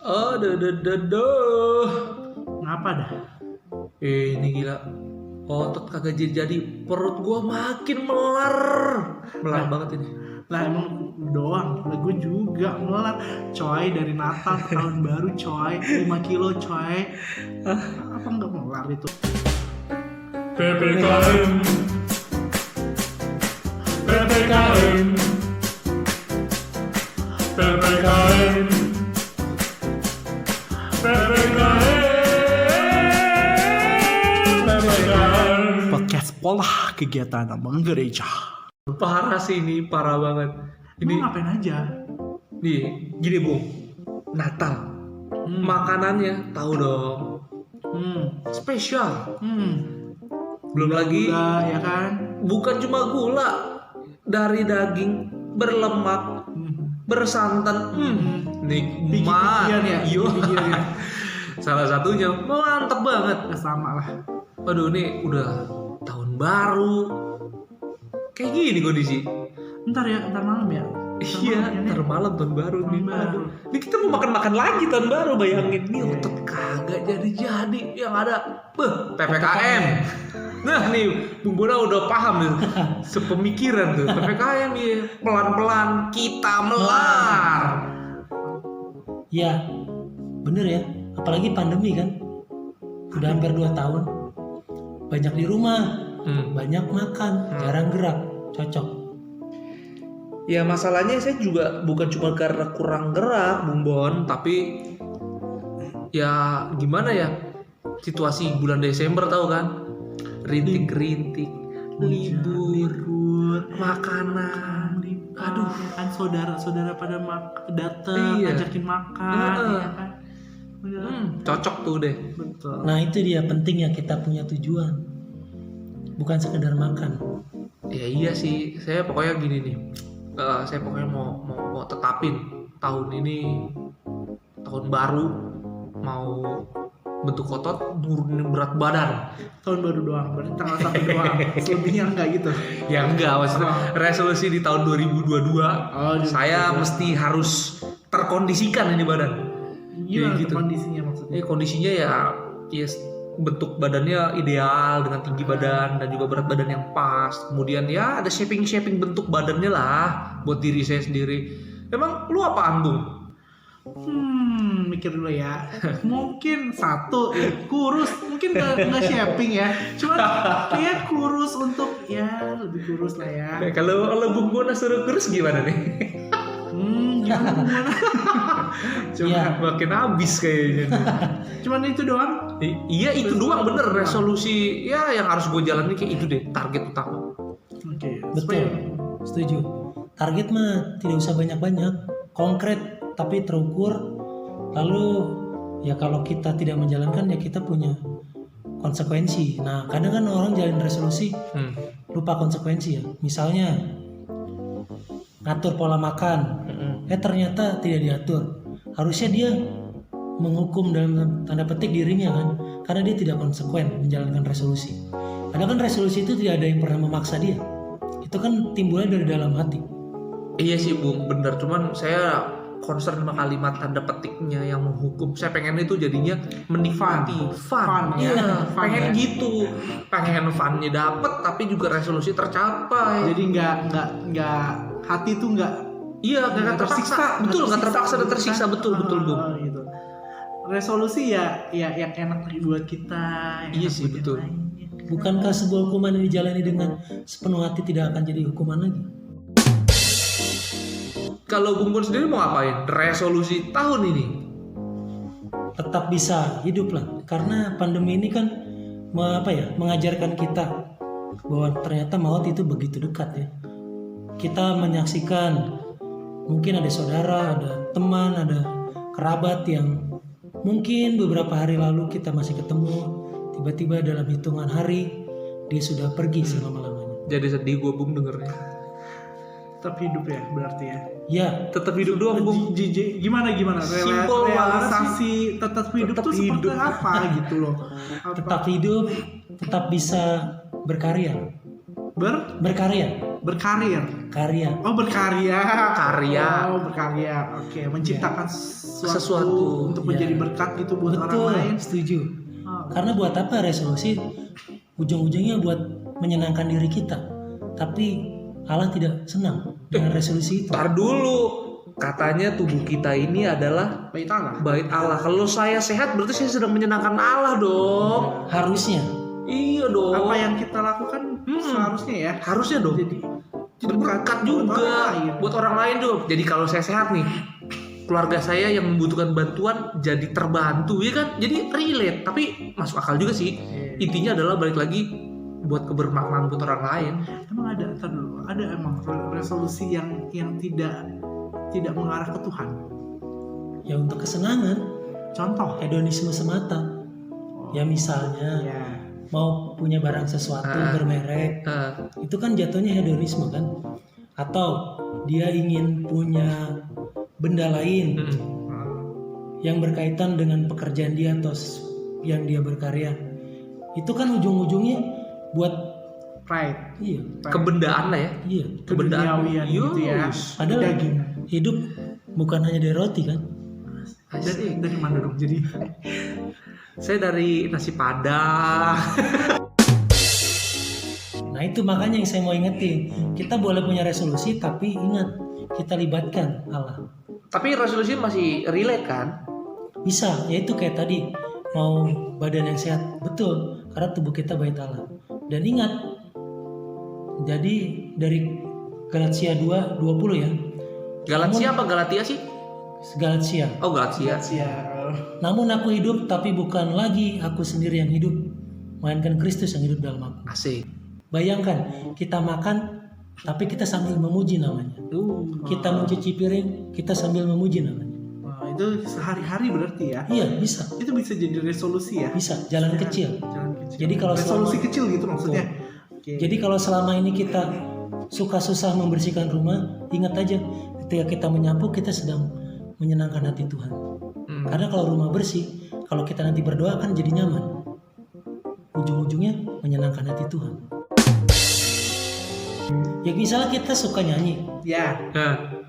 Aduh. Ngapa dah? Ini gila. Otot kagak jadi. Perut gua makin melar. Melar banget ini. Lah emang doang, lah gue juga melar coy dari Natal ke tahun baru coy 5 kilo coy. Apa nggak melar itu? PPKM PPKM PPKM PPKM Podcast pola kegiatan abang gereja. Parah sih ini, parah banget. Ini Ini ngapain aja? nih, gini Bung. Natal. Makanannya tahu dong. Spesial. Belum lagi Gula, ya kan? bukan cuma gula, dari daging berlemak, bersantan. Nikmat. Pikiran ya? Iya. Pikiran ya? Salah satunya mantep banget. Sama lah. Waduh, ini udah tahun baru. Kayak gini kondisi. Ntar malam ya. Iya, ntar malam tahun baru nih. Tahun baru. Aduh, ini kita mau makan lagi tahun baru, bayangin. Nih otot kagak jadi. Yang ada, PPKM. Nah nih, Bung Bona udah paham nih, sepemikiran tuh. PPKM ya, pelan-pelan kita melar. Ya, bener ya. Apalagi pandemi kan. Udah hampir 2 tahun. Banyak di rumah, banyak makan, jarang gerak. Cocok. Ya masalahnya saya juga bukan cuma karena kurang gerak, Bung Bon, tapi ya gimana ya, situasi bulan Desember tahu kan, rintik-rintik, libur, makanan, aduh, kan saudara pada datang, Iya. ngajakin makan, ya kan? cocok tuh deh. Betul. Nah itu dia pentingnya kita punya tujuan. Bukan sekedar makan. Ya iya sih, saya pokoknya gini nih, saya pokoknya mau tetapin tahun ini, tahun baru, mau bentuk otot, nurunin berat badan. Tahun baru doang, berarti tanggal 1 doang. Selebihnya enggak gitu. Ya enggak, maksudnya resolusi di tahun 2022 saya mesti harus terkondisikan ini badan. Gimana gitu. tuh kondisinya maksudnya? Kondisinya ya bentuk badannya ideal dengan tinggi badan dan juga berat badan yang pas. Kemudian ya ada shaping bentuk badannya lah buat diri saya sendiri. Emang lu apaan, Bung? Mikir dulu ya. Mungkin satu ya, kurus, mungkin nggak shaping ya. Cuman kayak kurus untuk ya lebih kurus lah ya. Kalau Bung Bona suruh kurus gimana nih? Gimana? Cuma Ya. makin habis kayaknya. Cuman itu doang. Iya itu doang bener resolusi ya yang harus gue jalani kayak itu deh, target utama. Oke. Betul. Setuju. Target mah tidak usah banyak-banyak. Konkret tapi terukur. Lalu ya kalau kita tidak menjalankan ya kita punya konsekuensi. Nah kadang kan orang jalan resolusi lupa konsekuensi ya. Misalnya ngatur pola makan. Ternyata tidak diatur. Harusnya dia menghukum dalam tanda petik dirinya kan, karena dia tidak konsekuen menjalankan resolusi. Padahal kan resolusi itu tidak ada yang pernah memaksa dia. Itu kan timbulnya dari dalam hati. Iya sih Bung, bener. Cuman saya concern sama kalimat tanda petiknya yang menghukum. Saya pengen itu jadinya menikmati fun. Iya, fun pengen ya. gitu. Pengen funnya dapet tapi juga resolusi tercapai. Jadi nggak hati tuh nggak Iya, nggak terpaksa. Betul, nggak terpaksa dan tersiksa. Betul Bung. Gitu. Resolusi ya yang enak buat kita. Iya sih, betul. Bukankah sebuah hukuman yang dijalani dengan sepenuh hati tidak akan jadi hukuman lagi? Kalau Bung Bon sendiri mau ngapain? Resolusi tahun ini? Tetap bisa hidup lah. Karena pandemi ini kan mengajarkan kita bahwa ternyata maut itu begitu dekat ya. Kita menyaksikan mungkin ada saudara, ada teman, ada kerabat yang mungkin beberapa hari lalu kita masih ketemu, tiba-tiba dalam hitungan hari dia sudah pergi selama-lamanya. Jadi sedih gue Bung dengernya. Tetap hidup ya berarti ya. Ya, Tetap hidup doang Bung. Gimana Simple realisasi tetap hidup Tetap tuh seperti hidup. apa gitu loh. tetap hidup, tetap bisa berkarya. berkarir. Karya. Oh, berkarya. Karya. Oh, berkarya. Oke, menciptakan sesuatu untuk Ya. menjadi berkat gitu buat orang Betul, lain. setuju. Oh. Karena buat apa resolusi? Ujung-ujungnya buat menyenangkan diri kita. Tapi Allah tidak senang dengan resolusi itu. Ntar dulu, katanya tubuh kita ini adalah Bait Allah. bait Allah. Kalau saya sehat berarti saya sedang menyenangkan Allah dong. Harusnya. Iya dong. Apa yang kita lakukan seharusnya ya. Harusnya dong. Jadi Berkat juga buat orang lain tuh. Jadi kalau saya sehat nih, keluarga saya yang membutuhkan bantuan jadi terbantu ya kan. Jadi relate, tapi masuk akal juga sih. Intinya adalah balik lagi buat kebermaknaan buat orang lain. Emang ada, ntar dulu, ada emang resolusi yang tidak mengarah ke Tuhan. Ya untuk kesenangan, Contoh. hedonisme semata. Ya misalnya Ya. mau punya barang sesuatu bermerek, itu kan jatuhnya hedonisme kan. Atau dia ingin punya benda lain yang berkaitan dengan pekerjaan dia atau yang dia berkarya. Itu kan ujung-ujungnya buat Pride. iya, Kebendaan lah ya. iya. Kebendaan. Keduniawian gitu ya. Padahal Dagingan. hidup bukan hanya dari roti kan. Dari mana dong? Jadi Saya dari nasi padang. Nah itu makanya yang saya mau ingetin. Kita boleh punya resolusi tapi ingat kita libatkan Allah. Tapi resolusi masih relate kan? Bisa, yaitu kayak tadi mau badan yang sehat, betul, karena tubuh kita bait Allah. Dan ingat, jadi dari Galatia 2:20 ya. Galatia apa Galatia sih? Galatia. Oh Galatia. Namun aku hidup tapi bukan lagi aku sendiri yang hidup, melainkan Kristus yang hidup dalam aku. Asik. Bayangkan kita makan tapi kita sambil memuji namanya. Kita mencuci piring, kita sambil memuji namanya. Wah, itu sehari-hari berarti ya. Iya, bisa. Itu bisa jadi resolusi ya. Bisa, jalan kecil. Jalan kecil. Jadi kalau resolusi selama- kecil gitu maksudnya. Oke. Jadi kalau selama ini kita suka susah membersihkan rumah, ingat aja ketika kita menyapu kita sedang menyenangkan hati Tuhan. Karena kalau rumah bersih, kalau kita nanti berdoa kan jadi nyaman. Ujung-ujungnya menyenangkan hati Tuhan. Ya misalnya kita suka nyanyi, Ya. Nah,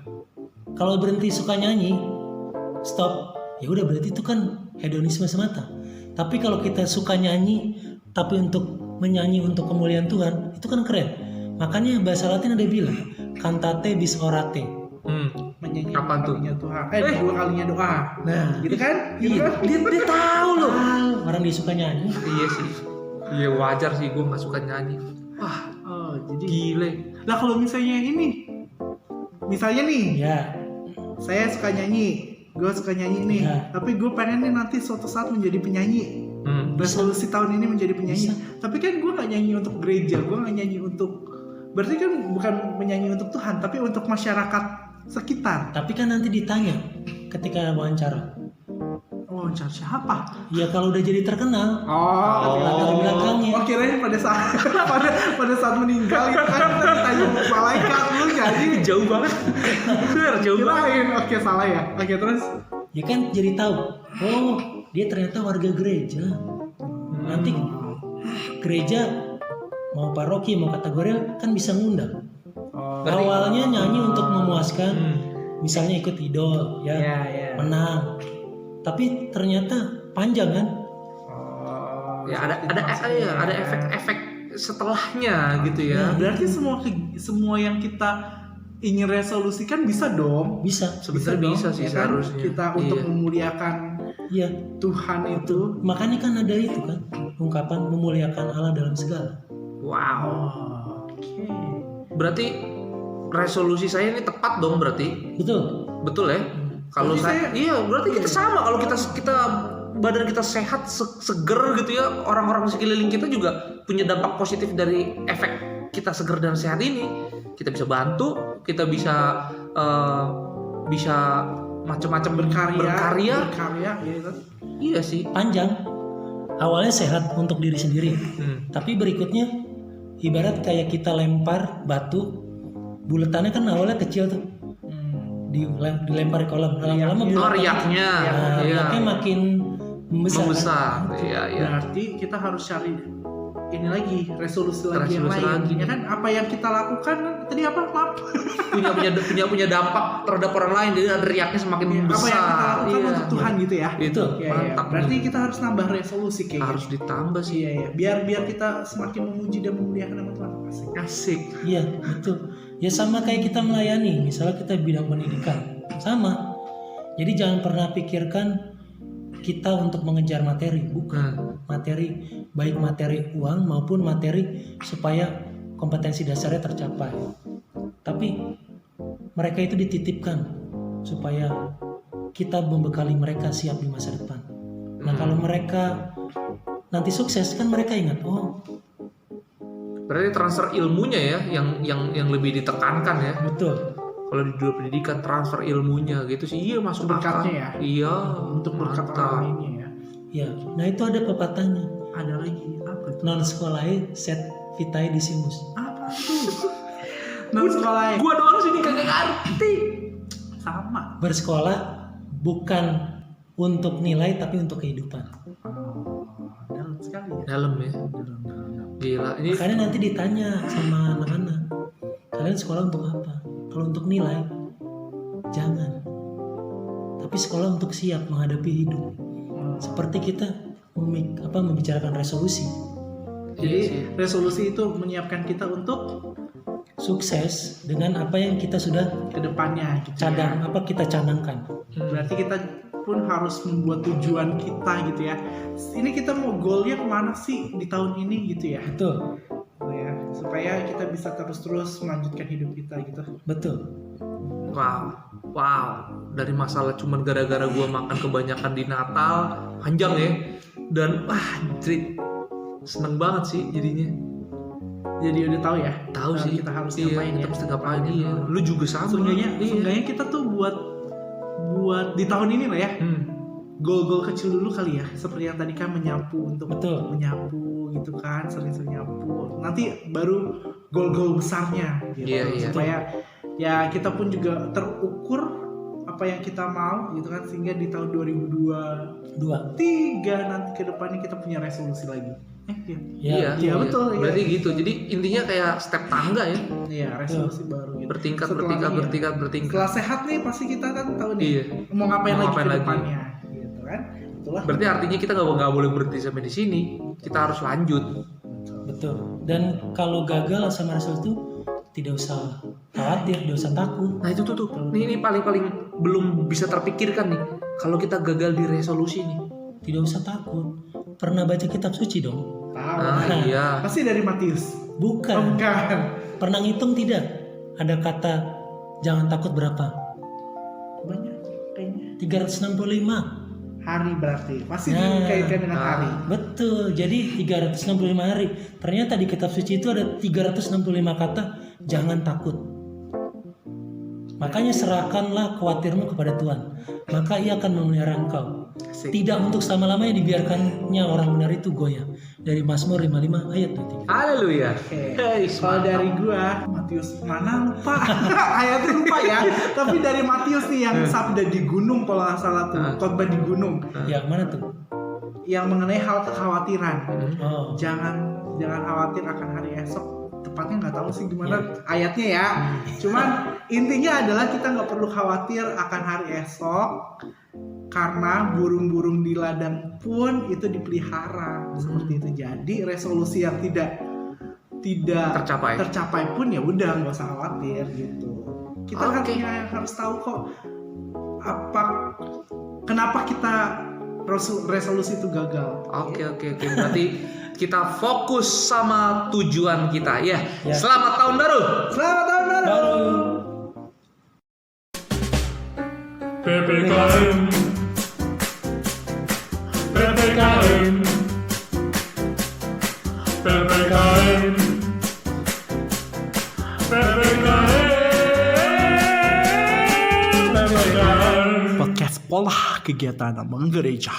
kalau berhenti suka nyanyi, stop. Ya udah berarti itu kan hedonisme semata. Tapi kalau kita suka nyanyi, tapi untuk menyanyi untuk kemuliaan Tuhan, itu kan keren. Makanya bahasa Latin ada bilang, cantate bis orate. Menyanyi Kapan tuh? kalinya Tuhan. Dua kalinya doa. Nah, Gitu kan? Gitu iya. kan? dia tahu loh. Orang dia suka nyanyi. Iya sih. Iya wajar sih gue nggak suka nyanyi. Wah Oh, jadi gile. lah kalau misalnya ini, misalnya nih, Ya, saya suka nyanyi, gue suka nyanyi nih, Ya. tapi gue pengen nih nanti suatu saat menjadi penyanyi. Resolusi tahun ini menjadi penyanyi. Tapi kan gue nggak nyanyi untuk gereja, gue nggak nyanyi untuk, berarti kan bukan menyanyi untuk Tuhan, tapi untuk masyarakat sekitar. tapi kan nanti ditanya ketika wawancara. Oh, cari siapa? Ya kalau udah jadi terkenal, latar belakangnya. Oh, kirain pada saat pada saat meninggal itu kan kita ditanya malaikat lu jadi Jauh banget. Bener, jauh banget. kirain. Oke, salah ya. Oke, terus Ya kan jadi tahu. Oh, dia ternyata warga gereja. Nanti gereja mau paroki mau kategori kan bisa ngundang. Awalnya nyanyi untuk memuaskan, misalnya ikut idol, ya, menang. Tapi ternyata panjang kan? Ya ada efek-efek setelahnya gitu ya. berarti semua yang kita ingin resolusikan bisa dong. Bisa. Sebetulnya bisa sih ya kan? seharusnya. Kita untuk Iya. memuliakan Iya. Tuhan itu. Makanya kan ada itu kan, ungkapan memuliakan Allah dalam segala. Wow. Oke. Berarti resolusi saya ini tepat dong berarti. Betul. Ya? Kalau Berarti iya berarti kita sama. Kalau kita badan kita sehat, seger gitu ya, orang-orang di sekeliling kita juga punya dampak positif dari efek kita seger dan sehat ini. Kita bisa bantu, kita bisa macam-macam berkarya. gitu. Iya sih. Panjang. Awalnya sehat untuk diri sendiri. Tapi berikutnya ibarat kayak kita lempar batu, buletannya kan awalnya kecil tuh. Dilempar ke kolam, lama-lama Riaknya. riaknya makin membesar. Iya. Berarti kita harus cari ini lagi resolusi lagi yang Resolusi lain. lagi. Ya kan apa yang kita lakukan tadi apa? Maaf. punya dampak terhadap orang lain, jadi ada riaknya semakin besar. Apa yang kita lakukan Iya. untuk Tuhan gitu ya. Itu Ya, mantap. berarti nih. kita harus nambah resolusi kayak Harus gitu. ditambah sih. Iya, biar kita semakin memuji dan memuliakan nama Tuhan. Asik. Asik. Iya, betul. Ya sama kayak kita melayani, misalnya kita bidang pendidikan, sama. Jadi jangan pernah pikirkan kita untuk mengejar materi, bukan. Materi, baik materi uang maupun materi supaya kompetensi dasarnya tercapai. Tapi mereka itu dititipkan supaya kita membekali mereka siap di masa depan. Nah kalau mereka nanti sukses kan mereka ingat, oh Berarti transfer ilmunya ya yang lebih ditekankan ya. betul. Kalau di dunia pendidikan transfer ilmunya gitu sih, iya masuk Berkatnya akal. ya. Iya, Untuk berkat mantap. orang lainnya ya. Ya, nah itu ada pepatahnya. Ada lagi apa itu? Non sekolae set vitae disimus. Apa itu? Non sekolah. Gua doang sini kagak ngerti. Sama. Bersekolah bukan untuk nilai tapi untuk kehidupan. Dalam sekali ya. Dalam ya. Gila, ini Makanya nanti ditanya sama anak-anak, kalian sekolah untuk apa? Kalau untuk nilai, jangan. Tapi sekolah untuk siap menghadapi hidup. Seperti kita membicarakan resolusi, Jadi iya sih. resolusi itu menyiapkan kita untuk sukses dengan apa yang kita sudah kedepannya gitu cadang, apa kita canangkan. Berarti kita pun harus membuat tujuan kita gitu ya. Ini kita mau goalnya kemana sih di tahun ini gitu ya. Betul, Gitu ya. Supaya kita bisa terus-terus melanjutkan hidup kita gitu. betul. Wow. Dari masalah cuman gara-gara gua makan kebanyakan di Natal, panjang ya. Dan anjir, seneng banget sih jadinya. Jadi udah tahu ya. Tahu sih. Kita harus Iya, ngapain kita ya. mesti ngapain ya. Lu juga sama. Seenggaknya kita tuh buat di tahun ini lah ya. Goal-goal kecil dulu kali ya. Seperti yang tadi kan menyapu untuk Betul. menyapu gitu kan, sering-sering nyapu. Nanti baru goal-goal besarnya gitu. Iya. Supaya ya kita pun juga terukur apa yang kita mau gitu kan, sehingga di tahun 2023 nanti ke depannya kita punya resolusi lagi. Ya, Iya, betul, iya. Berarti gitu. Jadi intinya kayak step tangga ya. Iya, resolusi baru gitu. Bertingkat. Setelah sehat nih pasti kita kan tahu nih Iya. mau ngapain Mau lagi ngapain ke lagi. depannya gitu kan. Itulah. Berarti artinya kita nggak boleh berhenti sampai di sini. Kita harus lanjut. betul. Dan kalau gagal sama resolusi itu tidak usah khawatir, tidak usah takut. Nah itu tuh. Ini paling belum bisa terpikirkan nih. Kalau kita gagal di resolusi nih. Tidak usah takut. Pernah baca kitab suci dong? Tahu. Iya. Pasti dari Matius. Bukan. Bukan. Pernah ngitung tidak? Ada kata jangan takut berapa? Banyak kayaknya. 365. Hari berarti. Pasti Nah. dikaitkan dengan hari. Betul. Jadi 365 hari. Ternyata di kitab suci itu ada 365 kata jangan takut. Makanya serahkanlah khawatirmu kepada Tuhan. Maka Ia akan memelihara engkau. Asik. Tidak untuk selama-lamanya dibiarkannya orang benar itu goyah. Dari Mazmur 55 ayat 23. Haleluya. Oke. Hey, Kalau dari gua Matius mana lupa ayatnya lupa ya. Tapi dari Matius nih yang sabda di gunung kalau nggak salah tuh, khotbah di gunung Ya mana tuh? yang mengenai hal kekhawatiran. Oh. Jangan khawatir akan hari esok. Tepatnya nggak tahu sih gimana ayatnya ya. Cuman intinya adalah kita nggak perlu khawatir akan hari esok karena burung-burung di ladang pun itu dipelihara seperti itu. Jadi resolusi yang tidak tercapai pun ya udah nggak usah khawatir gitu. Kita harus tahu kok kenapa kita resolusi itu gagal. Oke. Berarti kita fokus sama tujuan kita ya. Selamat tahun baru. Selamat tahun baru. PPKM PPKM PPKM PPKM Podcast Pola Kegiatan Menggereja.